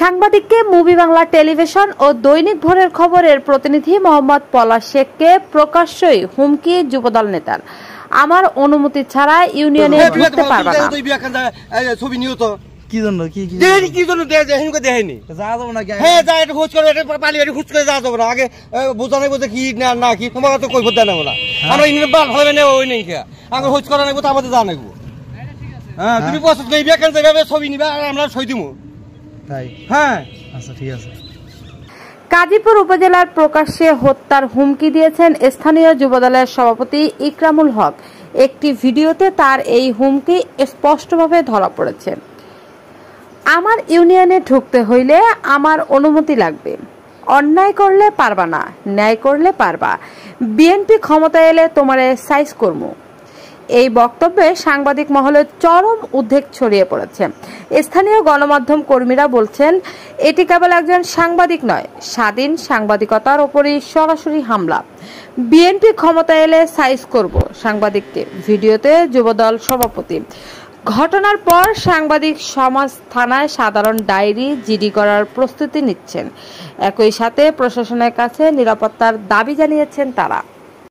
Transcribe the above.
সাংবাদিককে movie Bangla television ও দৈনিক ভোরের খবরের প্রতিনিধি মোহাম্মদ পলাশ শেখকে প্রকাশ্যই হুমকি যুবদল নেতার। আমার অনুমতি ছাড়া ইউনিয়নে ঢুকতে পারবে না। ছবি নিও তো কি জন্য কি কি দেয়নি কি জন্য দেয়নি দেয়নি যা যাব না হ্যাঁ যা এটা খোঁজ করে এটা পালি এটা খোঁজ করে যা যাব না আগে বোঝানো বোঝে কি না না কি তোমার তো কই বলতে না না আমরা ইনি বাল হবে না ওই নেই কে আগে খোঁজ করা নাকি তো আমাদের জানাইবো। হ্যাঁ তুমি পছন্দ নেই বিয়া কেন যাবে ছবি নিবা আর আমরা সই দিমু তাই। হ্যাঁ আচ্ছা ঠিক আছে। গাজীপুর উপজেলার প্রকাশ্যে হত্যার হুমকি দিয়েছেন স্থানীয় যুবদলের সভাপতি ইকরামুল হক। একটি ভিডিওতে তার এই হুমকি স্পষ্টভাবে ধরা পড়েছে। আমার ইউনিয়নে ঢুকতে হইলে আমার অনুমতি লাগবে, অন্যায় করলে পারবা না, ন্যায় করলে পারবা, বিএনপি ক্ষমতায় এলে তোমারে সাইজ করবো। এই বক্তব্যে সাংবাদিক মহলে চরম উদ্বেগ ছড়িয়ে পড়েছে। স্থানীয় গণমাধ্যম কর্মীরা বলছেন এটি কেবল একজন সাংবাদিক নয়, স্বাধীন সাংবাদিকতার উপরই সরাসরি হামলা। বিএনপি ক্ষমতায় এলে সাইজ করব সাংবাদিককে, ভিডিওতে যুবদল সভাপতি। ঘটনার পর সাংবাদিক সমাজ থানায় সাধারণ ডায়েরি জিডি করার প্রস্তুতি নিচ্ছেন। একই সাথে প্রশাসনের কাছে নিরাপত্তার দাবি জানিয়েছেন তারা।